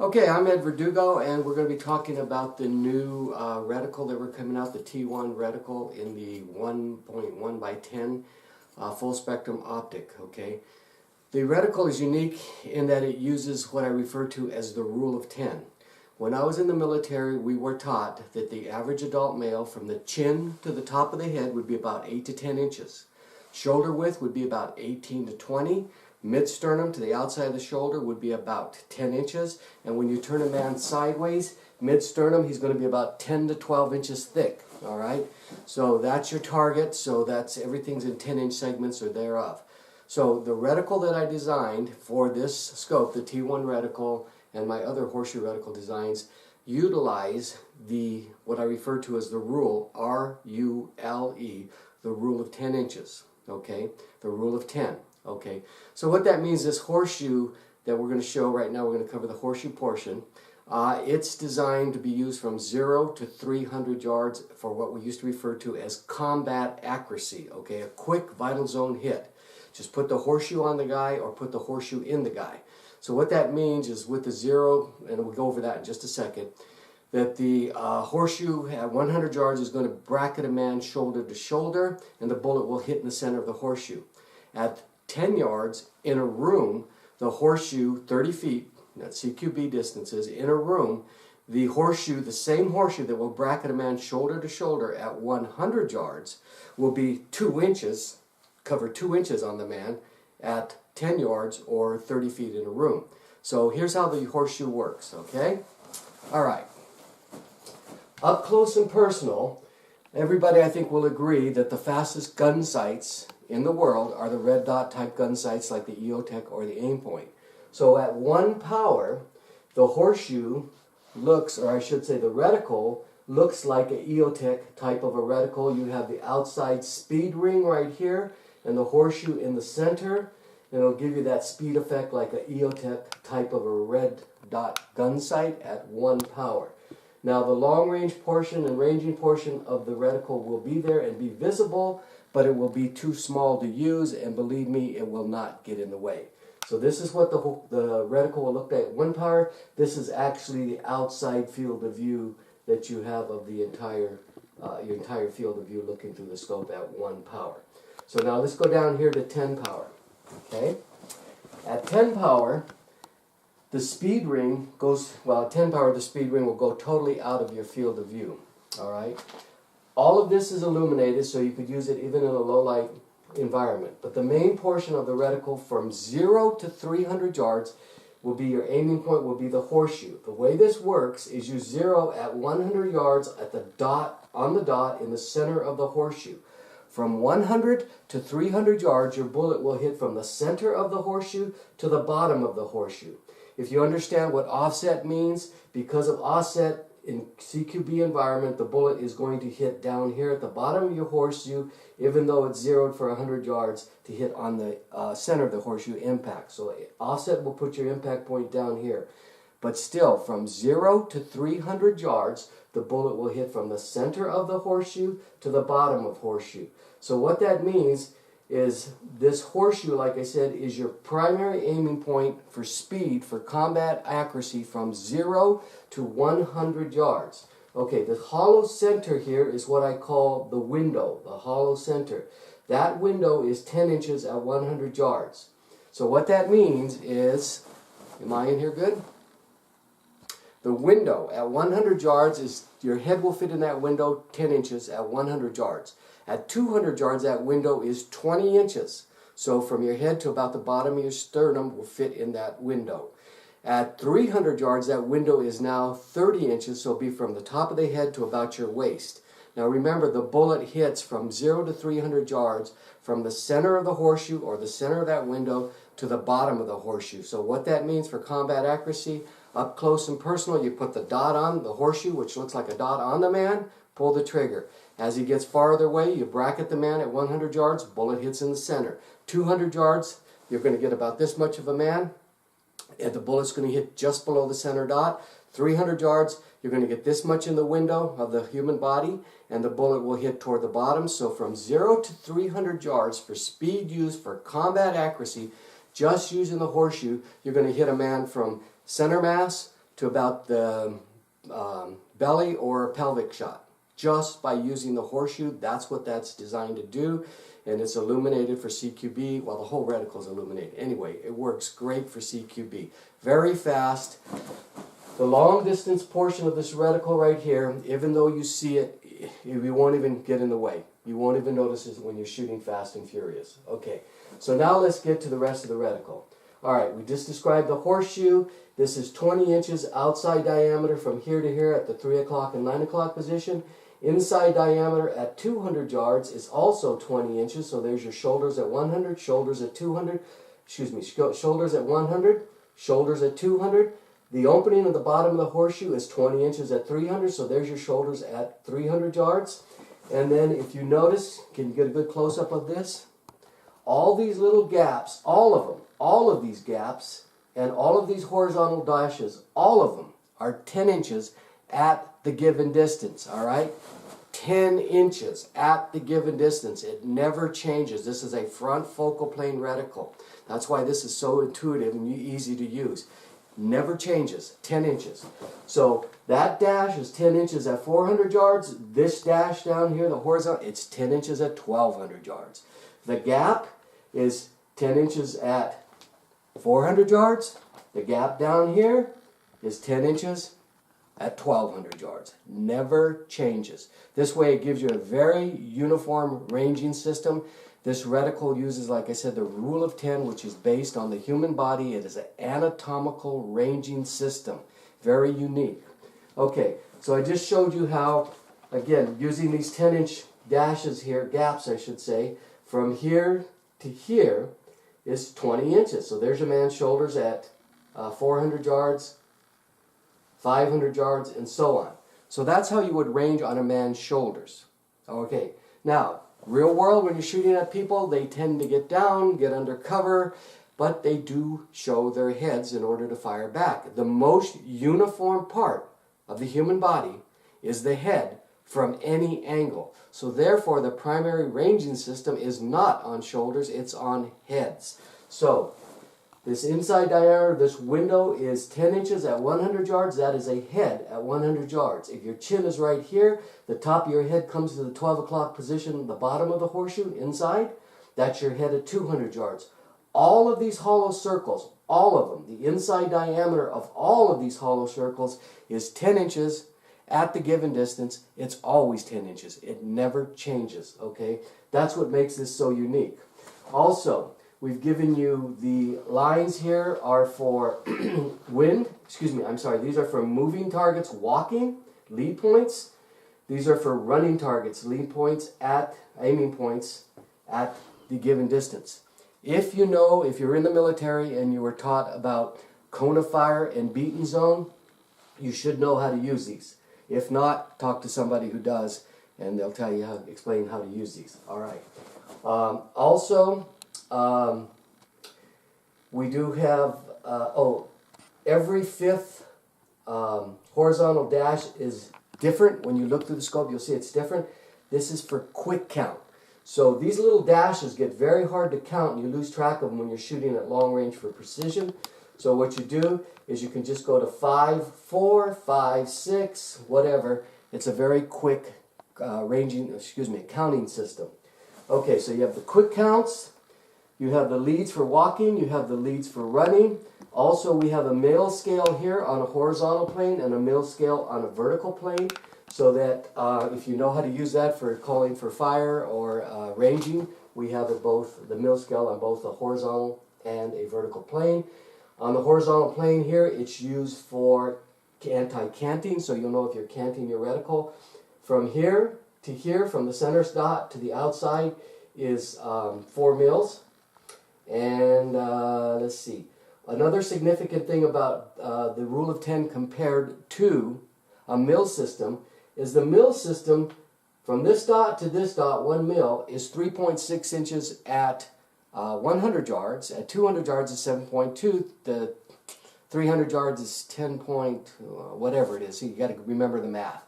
Okay, I'm Ed Verdugo, and we're going to be talking about the new reticle that we're coming out, the T1 reticle in the 1.1 by 10 full spectrum optic. Okay, the reticle is unique in that it uses what I refer to as the rule of 10. When I was in the military, we were taught that the average adult male from the chin to the top of the head would be about 8 to 10 inches. Shoulder width would be about 18 to 20. Mid-sternum to the outside of the shoulder would be about 10 inches. And when you turn a man sideways, mid-sternum, he's going to be about 10 to 12 inches thick. All right? So that's your target. So that's everything's in 10-inch segments or thereof. So the reticle that I designed for this scope, the T1 reticle, and my other horseshoe reticle designs, utilize what I refer to as the rule, R-U-L-E, the rule of 10 inches. Okay? The rule of 10. Okay, so what that means, this horseshoe that we're going to show right now, we're going to cover the horseshoe portion. It's designed to be used from 0 to 300 yards for what we used to refer to as combat accuracy. Okay, a quick vital zone hit. Just put the horseshoe on the guy or put the horseshoe in the guy. So what that means is with the 0, and we'll go over that in just a second, that the horseshoe at 100 yards is going to bracket a man shoulder to shoulder, and the bullet will hit in the center of the horseshoe. At 10 yards in a room, the horseshoe, 30 feet, that's CQB distances, in a room, the horseshoe, the same horseshoe that will bracket a man shoulder to shoulder at 100 yards will be 2 inches, cover 2 inches on the man at 10 yards or 30 feet in a room. So here's how the horseshoe works, okay? All right. Up close and personal, everybody I think will agree that the fastest gun sights in the world are the red dot type gun sights like the EOTech or the Aimpoint. So at 1 power, the horseshoe looks, or I should say the reticle, looks like an EOTech type of a reticle. You have the outside speed ring right here and the horseshoe in the center, and it'll give you that speed effect like an EOTech type of a red dot gun sight at 1 power. Now the long range portion and ranging portion of the reticle will be there and be visible, but it will be too small to use, and believe me, it will not get in the way. So this is what the reticle will look like at 1 power. This is actually the outside field of view that you have of the your entire field of view looking through the scope at 1 power. So now let's go down here to 10 power. Okay? At 10 power, the speed ring goes, well, at 10 power, the speed ring will go totally out of your field of view. All right? All of this is illuminated, so you could use it even in a low light environment. But the main portion of the reticle from 0 to 300 yards will be your aiming point, will be the horseshoe. The way this works is you zero at 100 yards at the dot, on the dot in the center of the horseshoe. From 100 to 300 yards, your bullet will hit from the center of the horseshoe to the bottom of the horseshoe. If you understand what offset means, because of offset, in CQB environment, the bullet is going to hit down here at the bottom of your horseshoe, even though it's zeroed for 100 yards to hit on the center of the horseshoe impact. So offset will put your impact point down here. But still, from 0 to 300 yards, the bullet will hit from the center of the horseshoe to the bottom of horseshoe. So what that means is this horseshoe, like I said, is your primary aiming point for speed, for combat accuracy from 0 to 100 yards. Okay, the hollow center here is what I call the window, the hollow center. That window is 10 inches at 100 yards. So what that means is, am I in here good? The window at 100 yards is, your head will fit in that window 10 inches at 100 yards. At 200 yards, that window is 20 inches. So from your head to about the bottom of your sternum will fit in that window. At 300 yards, that window is now 30 inches, so it'll be from the top of the head to about your waist. Now remember, the bullet hits from 0 to 300 yards from the center of the horseshoe or the center of that window to the bottom of the horseshoe. So what that means for combat accuracy, up close and personal, you put the dot on the horseshoe, which looks like a dot on the man, pull the trigger. As he gets farther away, you bracket the man at 100 yards, bullet hits in the center. 200 yards, you're going to get about this much of a man, and the bullet's going to hit just below the center dot. 300 yards, you're going to get this much in the window of the human body, and the bullet will hit toward the bottom. So from 0 to 300 yards for speed used for combat accuracy, just using the horseshoe, you're going to hit a man from center mass to about the belly or pelvic shot. Just by using the horseshoe, that's what that's designed to do. And it's illuminated for CQB. Well, the whole reticle is illuminated. Anyway, it works great for CQB. Very fast. The long distance portion of this reticle right here, even though you see it, you won't even get in the way. You won't even notice it when you're shooting fast and furious. Okay, so now let's get to the rest of the reticle. All right, we just described the horseshoe. This is 20 inches outside diameter from here to here at the 3 o'clock and 9 o'clock position. Inside diameter at 200 yards is also 20 inches. So there's your shoulders at 100, shoulders at 200, shoulders at 100, shoulders at 200. The opening of the bottom of the horseshoe is 20 inches at 300. So there's your shoulders at 300 yards. And then if you notice, can you get a good close-up of this? All these little gaps, all of them, all of these gaps, and all of these horizontal dashes, all of them are 10 inches at the given distance, all right? 10 inches at the given distance. It never changes. This is a front focal plane reticle. That's why this is so intuitive and easy to use. Never changes. 10 inches. So that dash is 10 inches at 400 yards. This dash down here, the horizontal, it's 10 inches at 1200 yards. The gap is 10 inches at 400 yards. The gap down here is 10 inches at 1200 yards. Never changes. This way it gives you a very uniform ranging system. This reticle uses, like I said, the rule of 10, which is based on the human body. It is an anatomical ranging system. Very unique. Okay, so I just showed you how, again, using these 10-inch dashes here, gaps I should say, from here to here is 20 inches. So there's your man's shoulders at 400 yards, 500 yards, and so on. So that's how you would range on a man's shoulders. Okay, now, real world, when you're shooting at people, they tend to get down, get under cover, but they do show their heads in order to fire back. The most uniform part of the human body is the head from any angle. So therefore, the primary ranging system is not on shoulders, it's on heads. So, this inside diameter, this window is 10 inches at 100 yards. That is a head at 100 yards. If your chin is right here, the top of your head comes to the 12 o'clock position, the bottom of the horseshoe, inside. That's your head at 200 yards. All of these hollow circles, all of them, the inside diameter of all of these hollow circles is 10 inches at the given distance. It's always 10 inches. It never changes, okay? That's what makes this so unique. Also, we've given you the lines here are for these are for moving targets walking, lead points. These are for running targets, lead points aiming points at the given distance. If you're in the military and you were taught about cone of fire and beaten zone, you should know how to use these. If not, talk to somebody who does and they'll tell you explain how to use these. All right. We do have, every fifth horizontal dash is different. When you look through the scope, you'll see it's different. This is for quick count. So these little dashes get very hard to count and you lose track of them when you're shooting at long range for precision. So what you do is you can just go to 5, 4, 5, 6, whatever. It's a very quick counting system. Okay, so you have the quick counts. You have the leads for walking, you have the leads for running. Also, we have a mil scale here on a horizontal plane and a mil scale on a vertical plane, so that if you know how to use that for calling for fire or ranging, we have it both, the mil scale on both a horizontal and a vertical plane. On the horizontal plane here, it's used for anti-canting, so you'll know if you're canting your reticle. From here to here, from the center dot to the outside, is 4 mils. And let's see. Another significant thing about the rule of 10 compared to a mil system is the mil system from this dot to this dot, 1 mil, is 3.6 inches at 100 yards. At 200 yards is 7.2. The 300 yards is 10 point, whatever it is. So you got to remember the math.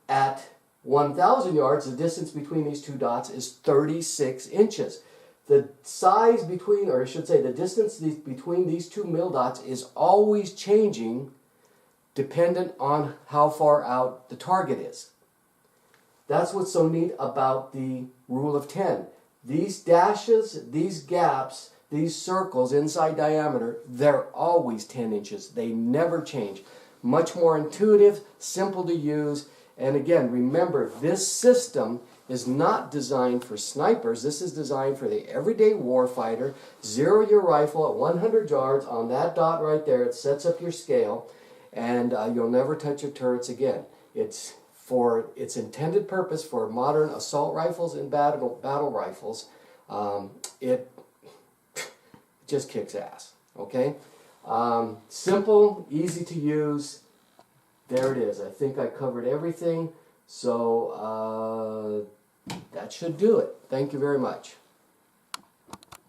At 1,000 yards, the distance between these two dots is 36 inches. The size between, or I should say the distance between these two mil dots is always changing dependent on how far out the target is. That's what's so neat about the rule of 10. These dashes, these gaps, these circles inside diameter, they're always 10 inches. They never change. Much more intuitive, simple to use. And again, remember, this system is not designed for snipers. This is designed for the everyday warfighter. Zero your rifle at 100 yards on that dot right there. It sets up your scale, and you'll never touch your turrets again. It's for its intended purpose for modern assault rifles and battle rifles. It just kicks ass, okay? Simple, easy to use. There it is. I think I covered everything. So that should do it. Thank you very much.